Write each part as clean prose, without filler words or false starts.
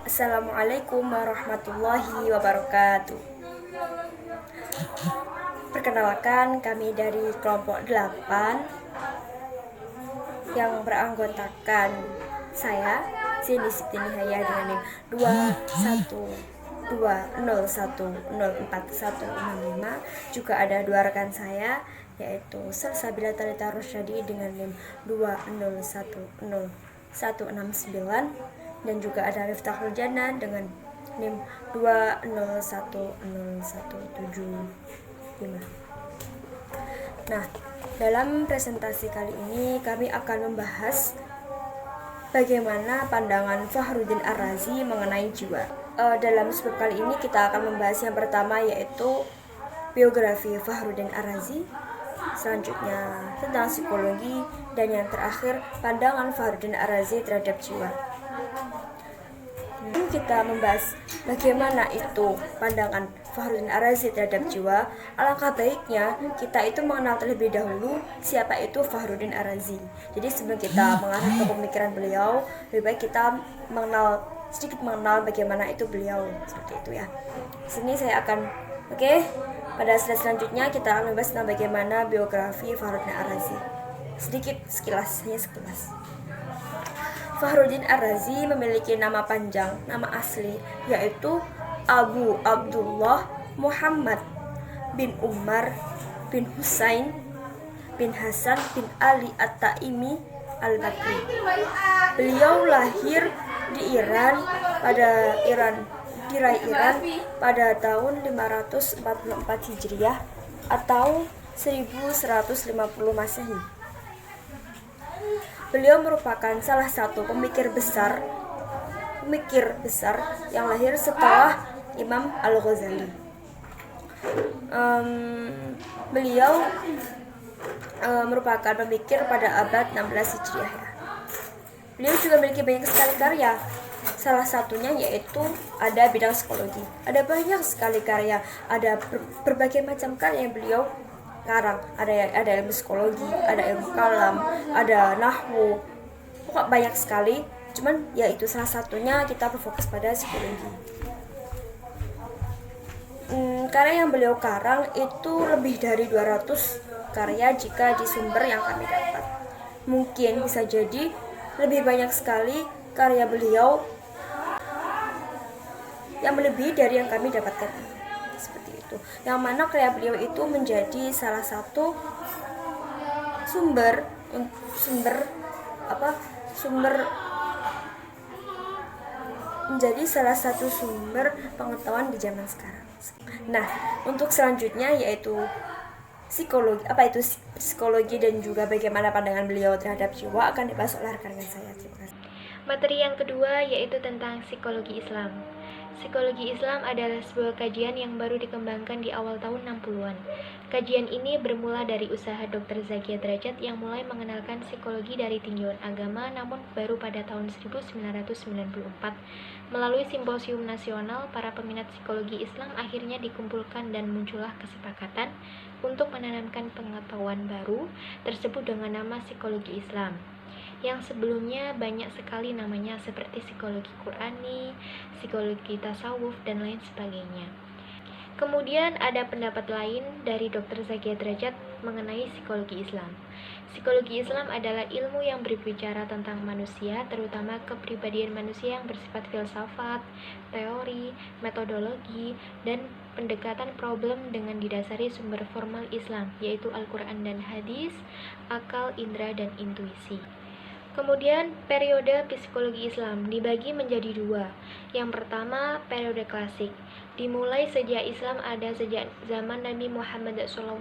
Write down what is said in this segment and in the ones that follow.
Assalamualaikum warahmatullahi wabarakatuh. Perkenalkan, kami dari kelompok 8 yang beranggotakan saya, Cindy Siti Nihaya dengan NIM 21201041165. Juga ada dua rekan saya, yaitu Salsabila Talita Rosyadi dengan NIM 2010169, dan juga ada Miftahul Jannah dengan NIM 2010175. Nah, dalam presentasi kali ini kami akan membahas bagaimana pandangan Fakhruddin Ar-Razi mengenai jiwa. Dalam sebab kali ini kita akan membahas yang pertama, yaitu biografi Fakhruddin Ar-Razi, selanjutnya tentang psikologi, dan yang terakhir pandangan Fakhruddin Ar-Razi terhadap jiwa. Kita membahas bagaimana itu pandangan Fakhruddin Ar-Razi terhadap jiwa. Alangkah baiknya kita itu mengenal terlebih dahulu siapa itu Fakhruddin Ar-Razi. Jadi sebelum kita mengarah ke pemikiran beliau, lebih baik kita sedikit mengenal bagaimana itu beliau, seperti itu ya. Sini saya akan pada slide selanjutnya kita akan membahas tentang bagaimana biografi Fakhruddin Ar-Razi. Hanya sekilas. Fakhruddin Ar-Razi memiliki nama panjang, nama asli, yaitu Abu Abdullah Muhammad bin Umar bin Husain bin Hasan bin Ali At-Taimi Al-Bakri. Beliau lahir di Iran pada tahun 544 Hijriah atau 1150 Masehi. Beliau merupakan salah satu pemikir besar yang lahir setelah Imam Al-Ghazali. Beliau merupakan pemikir pada abad 16 Hijriah ya. Beliau juga memiliki banyak sekali karya. Salah satunya yaitu ada bidang psikologi. Ada banyak sekali karya, ada berbagai macam karya yang beliau karang. Ada ilmu psikologi, ada ilmu kalam, ada nahwu, pokok banyak sekali. Cuman ya itu salah satunya kita berfokus pada psikologi. Karya yang beliau karang itu lebih dari 200 karya jika di sumber yang kami dapat. Mungkin bisa jadi lebih banyak sekali karya beliau yang melebihi dari yang kami dapatkan. Seperti itu. Yang mana karya beliau itu menjadi salah satu sumber pengetahuan di zaman sekarang. Nah, untuk selanjutnya yaitu psikologi dan juga bagaimana pandangan beliau terhadap jiwa akan dibahas oleh rekan-rekan saya. Terima kasih. Materi yang kedua yaitu tentang psikologi Islam. Psikologi Islam adalah sebuah kajian yang baru dikembangkan di awal tahun 60-an. Kajian ini bermula dari usaha Dr. Zakia Derajat yang mulai mengenalkan psikologi dari tinjauan agama, namun baru pada tahun 1994. Melalui simposium nasional, para peminat psikologi Islam akhirnya dikumpulkan dan muncullah kesepakatan untuk menanamkan pengetahuan baru tersebut dengan nama psikologi Islam, yang sebelumnya banyak sekali namanya seperti psikologi Qurani, psikologi tasawuf, dan lain sebagainya. Kemudian ada pendapat lain dari Dr. Zakia Derajat mengenai psikologi Islam. Psikologi Islam adalah ilmu yang berbicara tentang manusia, terutama kepribadian manusia yang bersifat filsafat, teori, metodologi, dan pendekatan problem dengan didasari sumber formal Islam, yaitu Al-Quran dan Hadis, akal, indera, dan intuisi. Kemudian periode psikologi Islam dibagi menjadi dua. Yang pertama, periode klasik. Dimulai sejak Islam ada sejak zaman Nabi Muhammad SAW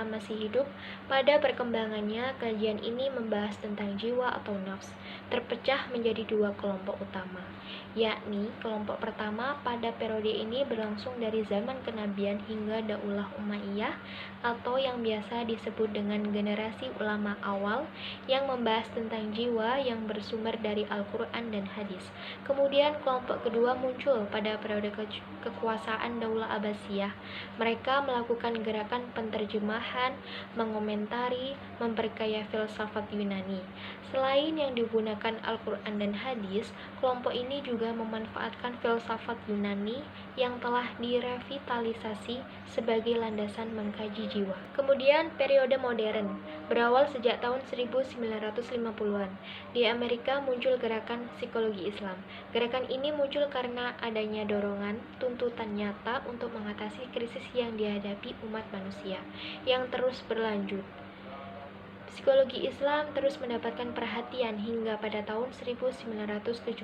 masih hidup. Pada perkembangannya, kajian ini membahas tentang jiwa atau nafs, terpecah menjadi dua kelompok utama, yakni kelompok pertama pada periode ini berlangsung dari zaman kenabian hingga Daulah Umayyah atau yang biasa disebut dengan generasi ulama awal yang membahas tentang jiwa yang bersumber dari Al-Quran dan Hadis. Kemudian kelompok kedua muncul pada periode kekuasaan Daulah Abbasiyah. Mereka melakukan gerakan penterjemahan, mengomentari, memperkaya filsafat Yunani. Selain yang digunakan Al-Quran dan hadis, kelompok ini juga memanfaatkan filsafat Yunani yang telah direvitalisasi sebagai landasan mengkaji jiwa. Kemudian periode modern, berawal sejak tahun 1950-an. Di Amerika muncul gerakan psikologi Islam. Gerakan ini muncul karena adanya dorongan, tuntutan nyata untuk mengatasi krisis yang dihadapi umat manusia yang terus berlanjut. Psikologi Islam terus mendapatkan perhatian hingga pada tahun 1978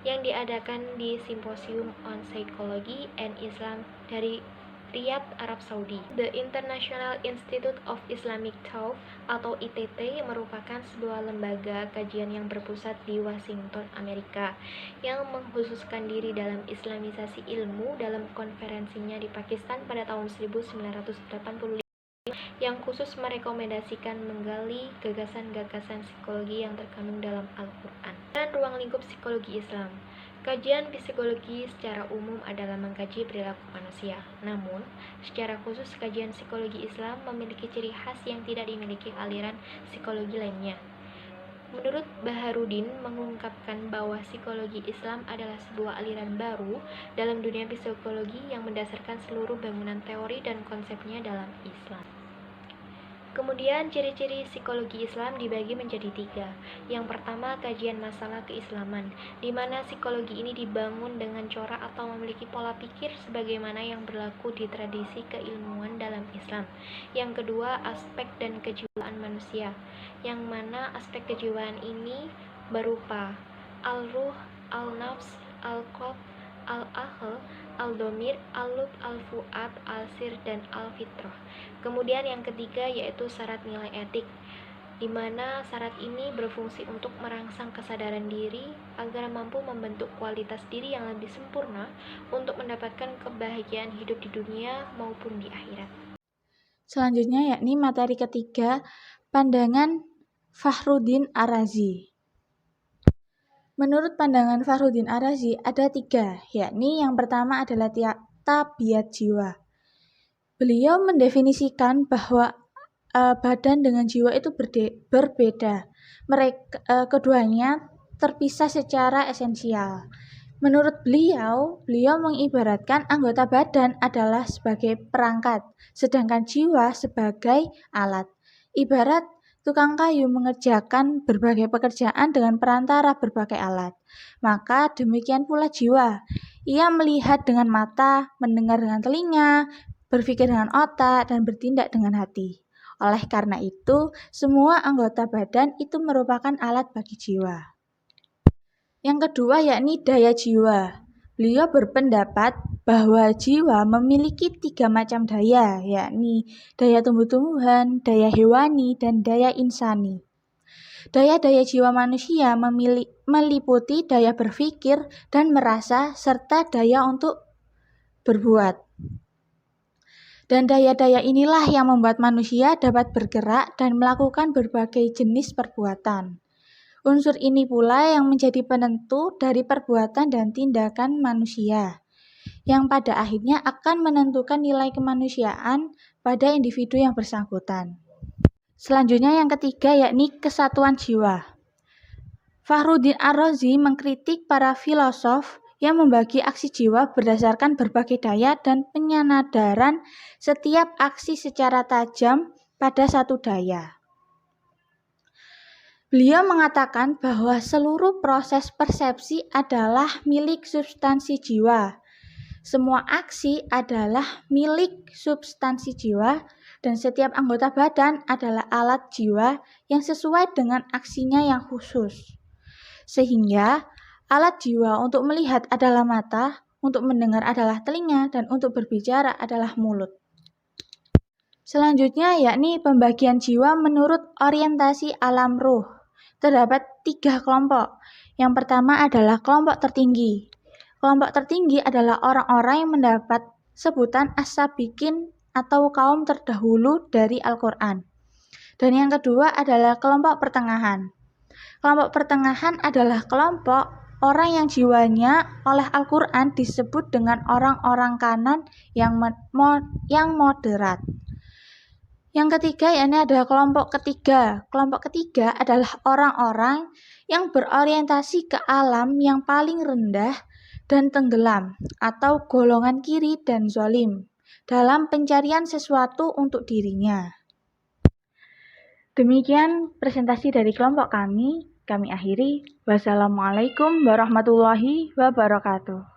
yang diadakan di Symposium on Psychology and Islam dari Riyadh, Arab Saudi. The International Institute of Islamic Thought atau ITT merupakan sebuah lembaga kajian yang berpusat di Washington, Amerika, yang mengkhususkan diri dalam islamisasi ilmu dalam konferensinya di Pakistan pada tahun 1985 yang khusus merekomendasikan menggali gagasan-gagasan psikologi yang terkandung dalam Al-Quran. Dan ruang lingkup psikologi Islam. Kajian psikologi secara umum adalah mengkaji perilaku manusia. Namun, secara khusus kajian psikologi Islam memiliki ciri khas yang tidak dimiliki aliran psikologi lainnya. Menurut Baharudin mengungkapkan bahwa psikologi Islam adalah sebuah aliran baru dalam dunia psikologi yang mendasarkan seluruh bangunan teori dan konsepnya dalam Islam. Kemudian ciri-ciri psikologi Islam dibagi menjadi 3. Yang pertama, kajian masalah keislaman, di mana psikologi ini dibangun dengan corak atau memiliki pola pikir sebagaimana yang berlaku di tradisi keilmuan dalam Islam. Yang kedua, aspek dan kejiwaan manusia, yang mana aspek kejiwaan ini berupa al-ruh, al-nafs, al-qalb, al-akhl, al-domir, al-lub, al-fuad, al-sir, dan al-fitrah. Kemudian yang ketiga yaitu syarat nilai etik, di mana syarat ini berfungsi untuk merangsang kesadaran diri agar mampu membentuk kualitas diri yang lebih sempurna untuk mendapatkan kebahagiaan hidup di dunia maupun di akhirat. Selanjutnya yakni materi ketiga, pandangan Fakhruddin Ar-Razi. Menurut pandangan Fakhruddin Ar-Razi ada 3, yakni yang pertama adalah tabiat jiwa. Beliau mendefinisikan bahwa badan dengan jiwa itu berbeda. Keduanya terpisah secara esensial. Menurut beliau mengibaratkan anggota badan adalah sebagai perangkat, sedangkan jiwa sebagai alat. Ibarat tukang kayu mengerjakan berbagai pekerjaan dengan perantara berbagai alat. Maka demikian pula jiwa. Ia melihat dengan mata, mendengar dengan telinga, berpikir dengan otak, dan bertindak dengan hati. Oleh karena itu, semua anggota badan itu merupakan alat bagi jiwa. Yang kedua yakni daya jiwa. Beliau berpendapat bahwa jiwa memiliki 3 macam daya, yakni daya tumbuh-tumbuhan, daya hewani, dan daya insani. Daya-daya jiwa manusia meliputi daya berpikir dan merasa, serta daya untuk berbuat. Dan daya-daya inilah yang membuat manusia dapat bergerak dan melakukan berbagai jenis perbuatan. Unsur ini pula yang menjadi penentu dari perbuatan dan tindakan manusia, yang pada akhirnya akan menentukan nilai kemanusiaan pada individu yang bersangkutan. Selanjutnya yang ketiga yakni kesatuan jiwa. Fakhruddin Ar-Razi mengkritik para filosof yang membagi aksi jiwa berdasarkan berbagai daya dan penyadaran setiap aksi secara tajam pada satu daya. Beliau mengatakan bahwa seluruh proses persepsi adalah milik substansi jiwa. Semua aksi adalah milik substansi jiwa dan setiap anggota badan adalah alat jiwa yang sesuai dengan aksinya yang khusus. Sehingga alat jiwa untuk melihat adalah mata, untuk mendengar adalah telinga, dan untuk berbicara adalah mulut. Selanjutnya yakni pembagian jiwa menurut orientasi alam ruh. Terdapat 3 kelompok. Yang pertama adalah kelompok tertinggi. Kelompok tertinggi adalah orang-orang yang mendapat sebutan as-sabiqin atau kaum terdahulu dari Al-Quran. Dan yang kedua adalah kelompok pertengahan. Kelompok pertengahan adalah kelompok orang yang jiwanya oleh Al-Quran disebut dengan orang-orang kanan yang moderat. Yang ketiga yakni adalah kelompok ketiga. Kelompok ketiga adalah orang-orang yang berorientasi ke alam yang paling rendah dan tenggelam atau golongan kiri dan zalim dalam pencarian sesuatu untuk dirinya. Demikian presentasi dari kelompok kami akhiri. Wassalamualaikum warahmatullahi wabarakatuh.